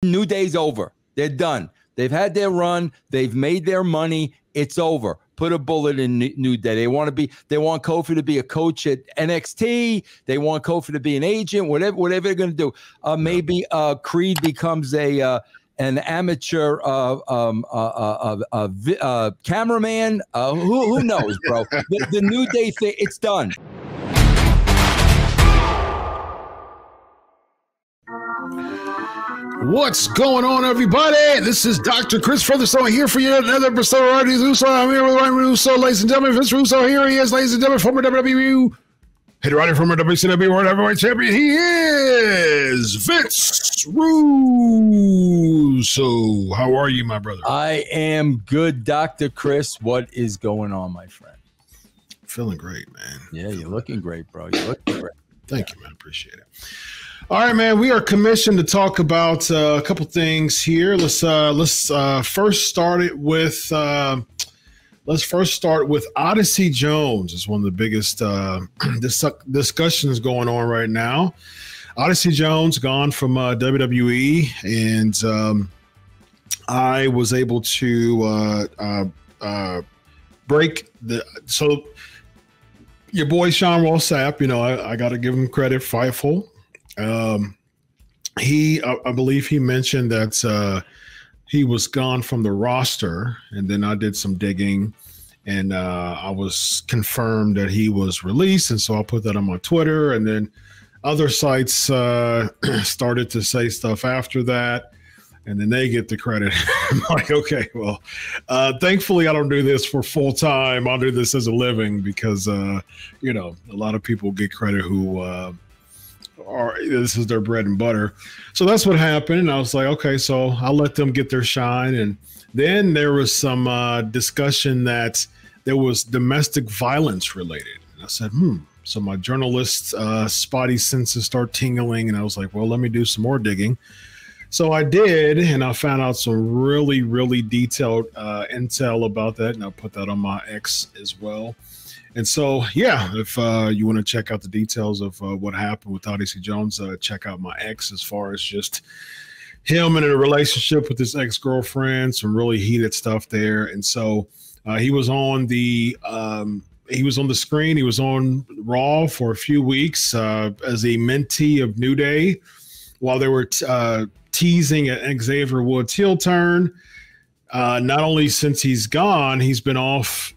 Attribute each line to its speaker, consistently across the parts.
Speaker 1: New Day's over. They're done. They've had their run. They've made their money. It's over. Put a bullet in New Day. They want Kofi to be a coach at NXT. They want Kofi to be an agent. Whatever they're going to do. Maybe Creed becomes an amateur cameraman. Who knows, bro? The New Day thing. It's done.
Speaker 2: What's going on, everybody? This is Dr. Chris Featherstone here for you. Another episode of Odyssey Russo. I'm here with Russo, ladies and gentlemen. Vince Russo, here he is, ladies and gentlemen, former WWE Head Writer, former WCW World Heavyweight Champion. He is Vince Russo. How are you, my brother?
Speaker 1: I am good, Dr. Chris. What is going on, my friend?
Speaker 2: Feeling great, man.
Speaker 1: Yeah, you're looking great, bro. You're looking great.
Speaker 2: Thank you, man. Appreciate it. All right, man. We are commissioned to talk about a couple things here. Let's first start with Odyssey Jones. It's one of the biggest discussions going on right now. Odyssey Jones gone from WWE, and I was able to break the so. Your boy Sean Rossap, I got to give him credit. Fightful. I believe he mentioned that he was gone from the roster, and then I did some digging, and I was confirmed that he was released, and so I put that on my Twitter, and then other sites started to say stuff after that, and then they get the credit. I'm like, okay, well, thankfully I don't do this for full time. I'll do this as a living because, a lot of people get credit who this is their bread and butter. So that's what happened. And I was like, okay, so I'll let them get their shine. And then there was some discussion that there was domestic violence related. And I said, So my journalist spotty senses start tingling. And I was like, well, let me do some more digging. So I did, and I found out some really, really detailed intel about that, and I put that on my X as well. And so, yeah, if you want to check out the details of what happened with Odyssey Jones, check out my X as far as just him in a relationship with his ex-girlfriend, some really heated stuff there. And so he was on the screen. He was on Raw for a few weeks as a mentee of New Day while they were teasing an Xavier Woods heel turn. Not only since he's gone, he's been off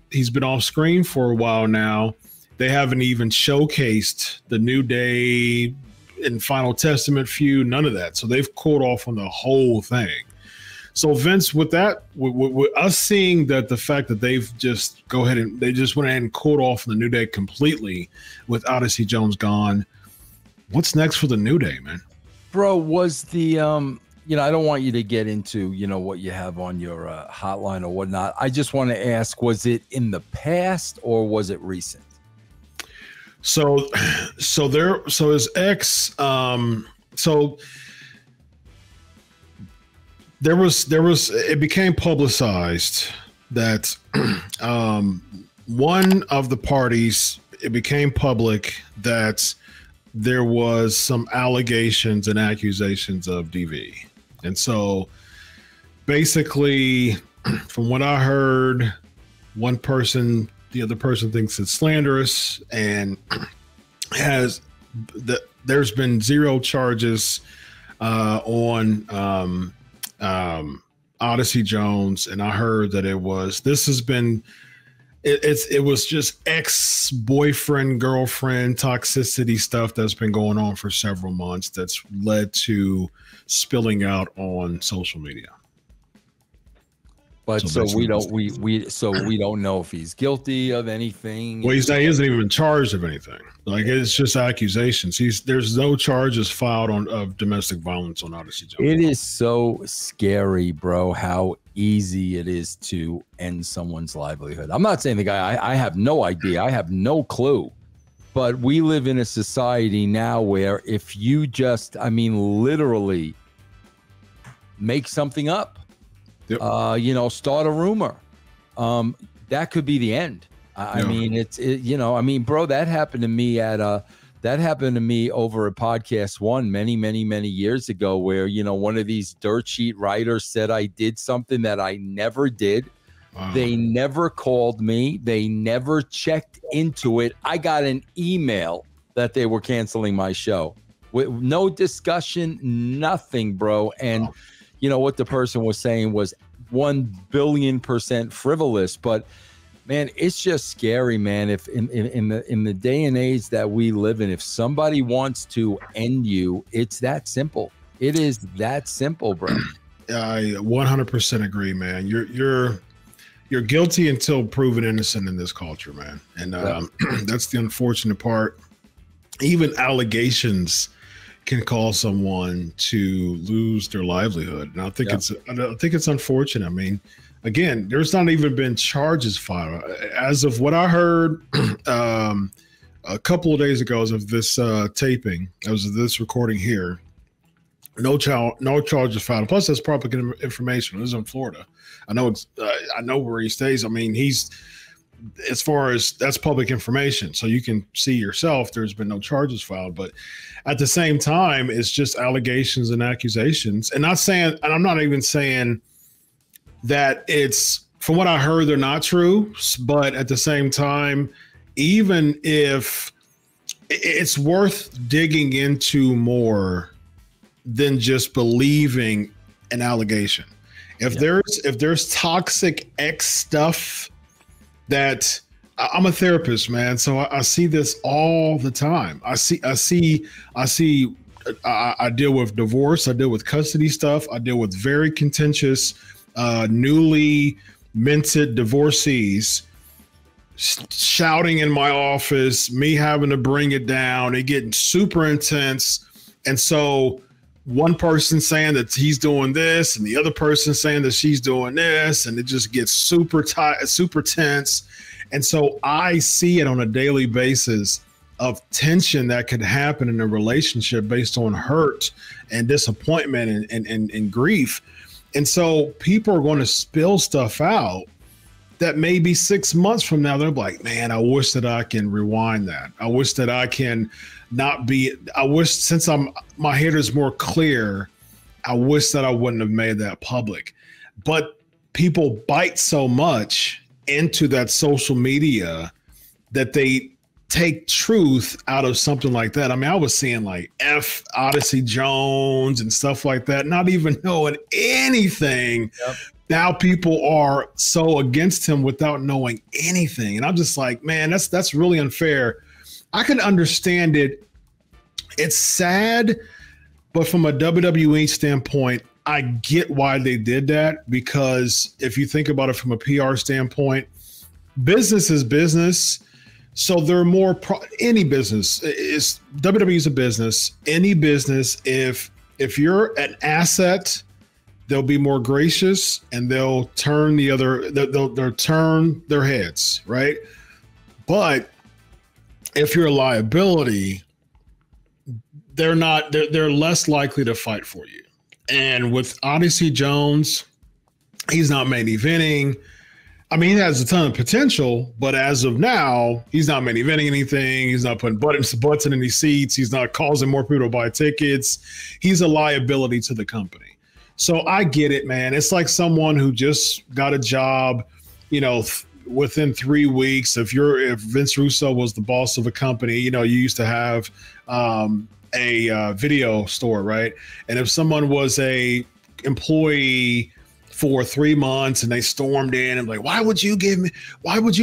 Speaker 2: screen for a while now. They haven't even showcased the New Day and Final Testament feud, none of that. So they've cooled off on the whole thing. So Vince, with that, with us seeing that the fact that they've just went ahead and cooled off on the New Day completely with Odyssey Jones gone, what's next for the New Day, man?
Speaker 1: Bro, was the I don't want you to get into what you have on your hotline or whatnot. I just want to ask, was it in the past or was it recent?
Speaker 2: So his ex, it became publicized that one of the parties, it became public that there was some allegations and accusations of DV. And so basically, from what I heard, the other person thinks it's slanderous, and there's been zero charges on Odyssey Jones. And I heard that it was just ex-boyfriend, girlfriend toxicity stuff that's been going on for several months that's led to spilling out on social media.
Speaker 1: But so we don't know if he's guilty of anything.
Speaker 2: Well, he isn't even charged of anything. Like, it's just accusations. There's no charges filed of domestic violence on Odyssey Jones.
Speaker 1: It is so scary, bro, how easy it is to end someone's livelihood. I'm not saying the guy, I have no idea. I have no clue. But we live in a society now where if you just, literally make something up, yep. Start a rumor, that could be the end. I mean, bro, that happened to me at That happened to me over at Podcast One many, many, many years ago, where, you know, one of these dirt sheet writers said I did something that I never did. Wow. They never called me. They never checked into it. I got an email that they were canceling my show with no discussion, nothing, bro. And you know what the person was saying was 1 billion% frivolous, but man, it's just scary, man. If in the day and age that we live in, if somebody wants to end you, it's that simple. It is that simple, bro.
Speaker 2: I 100% agree, man. You're guilty until proven innocent in this culture, man. And that's the unfortunate part. Even allegations can cause someone to lose their livelihood. And I think it's unfortunate. I mean, again, there's not even been charges filed. As of what I heard a couple of days ago, as of this taping, as of this recording here, no charges filed. Plus, that's public information. This is in Florida. I know where he stays. I mean, as far as that's public information, so you can see yourself. There's been no charges filed, but at the same time, it's just allegations and accusations. And I'm not even saying that it's, from what I heard, they're not true. But at the same time, even if it's worth digging into more than just believing an allegation. If there's toxic X stuff that I'm a therapist, man. So I see this all the time. I deal with divorce. I deal with custody stuff. I deal with very contentious, newly minted divorcees shouting in my office, me having to bring it down, it getting super intense. And so one person saying that he's doing this and the other person saying that she's doing this, and it just gets super tight, super tense. And so I see it on a daily basis of tension that could happen in a relationship based on hurt and disappointment and grief. And so people are going to spill stuff out that maybe 6 months from now, they're like, man, I wish that I can rewind that. I wish that I can not be, I wish, since my head is more clear, I wish that I wouldn't have made that public. But people bite so much into that social media that they take truth out of something like that. I mean, I was seeing like Odyssey Jones and stuff like that, not even knowing anything. Yep. Now people are so against him without knowing anything. And I'm just like, man, that's really unfair. I can understand it. It's sad, but from a WWE standpoint, I get why they did that, because if you think about it from a PR standpoint, business is business. So they're more any business is WWE is a business. Any business, if you're an asset, they'll be more gracious and they'll turn they'll turn their heads, right? But if you're a liability, they're less likely to fight for you. And with Odyssey Jones, he's not main eventing. I mean, he has a ton of potential, but as of now, he's not main eventing anything. He's not putting butts in any seats. He's not causing more people to buy tickets. He's a liability to the company. So I get it, man. It's like someone who just got a job, within 3 weeks. If Vince Russo was the boss of a company, you used to have a video store, right? And if someone was a employee for 3 months and they stormed in and like, why would you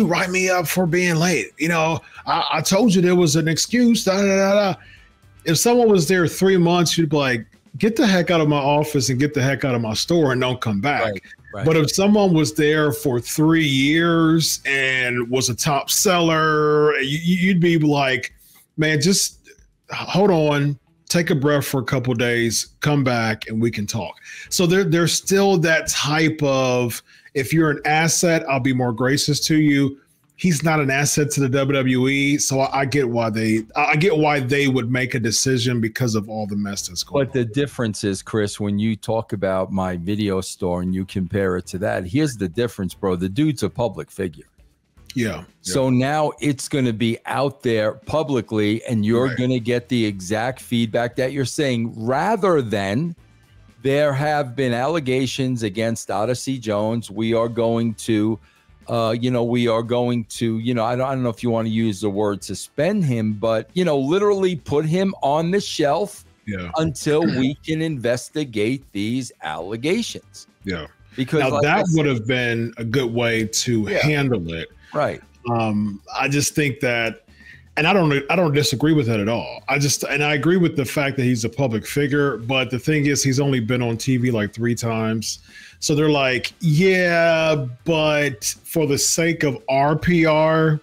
Speaker 2: write me up for being late? I told you there was an excuse. If someone was there 3 months, you'd be like, get the heck out of my office and get the heck out of my store and don't come back. Right. But if someone was there for 3 years and was a top seller, you'd be like, man, just hold on, take a breath for a couple of days, come back and we can talk. So there's still that type of, if you're an asset, I'll be more gracious to you. He's not an asset to the WWE, so I get why they would make a decision because of all the mess that's going on.
Speaker 1: But the difference is, Chris, when you talk about my video store and you compare it to that, here's the difference, bro. The dude's a public figure.
Speaker 2: Yeah.
Speaker 1: So now it's going to be out there publicly, and you're going to get the exact feedback that you're saying, rather than there have been allegations against Odyssey Jones. We are going to, I don't know if you want to use the word suspend him, but, literally put him on the shelf until we can investigate these allegations.
Speaker 2: Yeah.
Speaker 1: Because
Speaker 2: now that would have been a good way to handle it.
Speaker 1: Right.
Speaker 2: I just think that, and I don't disagree with that at all. I agree with the fact that he's a public figure, but the thing is, he's only been on TV like 3 times. So they're like, yeah, but for the sake of our PR,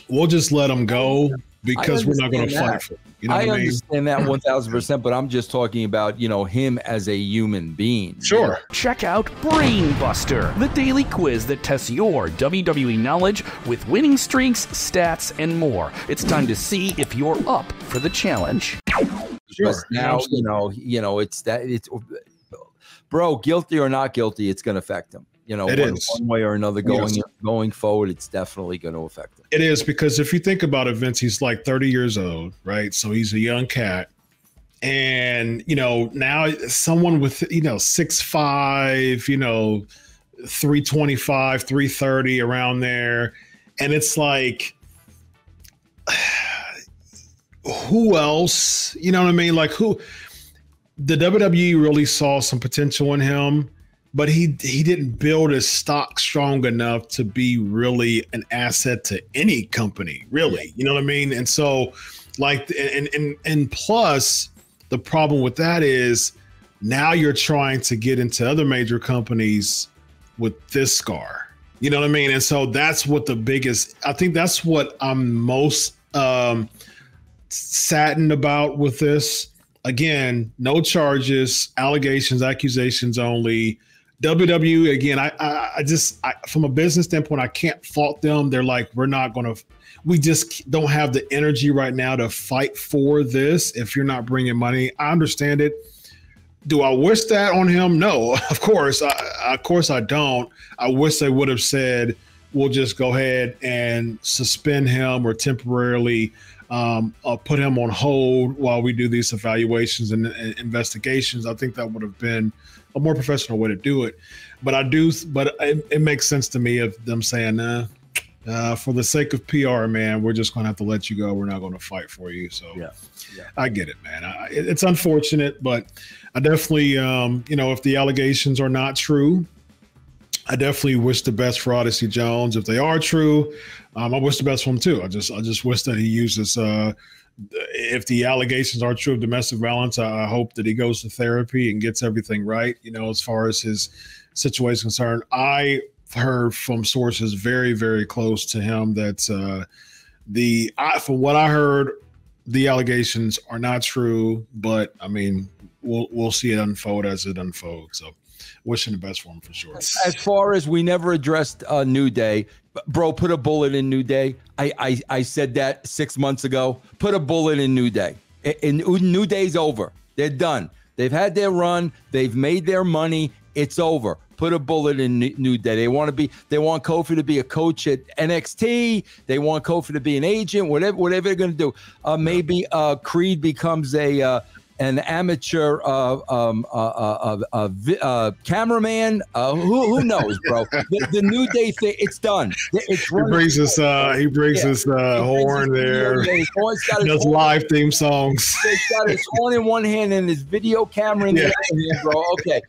Speaker 2: we'll just let him go because we're not going to fight for him. You know what I mean?
Speaker 1: Understand that 1,000%, but I'm just talking about, him as a human being.
Speaker 2: Sure.
Speaker 3: Check out BrainBuster, the daily quiz that tests your WWE knowledge with winning streaks, stats, and more. It's time to see if you're up for the challenge.
Speaker 1: Sure. Now, it's bro, guilty or not guilty, it's going to affect him. One way or another going forward, it's definitely going to affect him.
Speaker 2: It is, because if you think about it, Vince, he's like 30 years old, right? So he's a young cat. And, now someone with, 6'5", 325, 330 around there. And it's like, who else? You know what I mean? Like, who? The WWE really saw some potential in him, but he didn't build his stock strong enough to be really an asset to any company, really. You know what I mean? And so, like, and plus, the problem with that is now you're trying to get into other major companies with this scar. You know what I mean? And so that's what I think that's what I'm most saddened about with this. Again, no charges, allegations, accusations only. WWE, again, I from a business standpoint, I can't fault them. They're like, we just don't have the energy right now to fight for this if you're not bringing money. I understand it. Do I wish that on him? No, of course. I don't. I wish they would have said, we'll just go ahead and suspend him or temporarily put him on hold while we do these evaluations and investigations. I think that would have been a more professional way to do it. But it makes sense to me of them saying, for the sake of PR, man, we're just going to have to let you go. We're not going to fight for you. So I get it, man. It's unfortunate, but I definitely, if the allegations are not true, I definitely wish the best for Odyssey Jones. If they are true, I wish the best for him too. I just wish that he uses, if the allegations are true of domestic violence, I hope that he goes to therapy and gets everything right. As far as his situation is concerned, I heard from sources very, very close to him that from what I heard, the allegations are not true. But I mean, we'll see it unfold as it unfolds. So, wishing the best for him for sure.
Speaker 1: As far as we never addressed New Day, bro, put a bullet in New Day. I said that 6 months ago. Put a bullet in New Day. New Day's over. They're done. They've had their run. They've made their money. It's over. Put a bullet in New Day. They want Kofi to be a coach at NXT. They want Kofi to be an agent. Whatever they're going to do. Maybe Creed becomes an amateur cameraman. Who knows, bro? The New Day thing, it's done.
Speaker 2: He brings his horn there. Does live theme songs.
Speaker 1: He's got his horn in one hand and his video camera in the other hand, bro. Okay.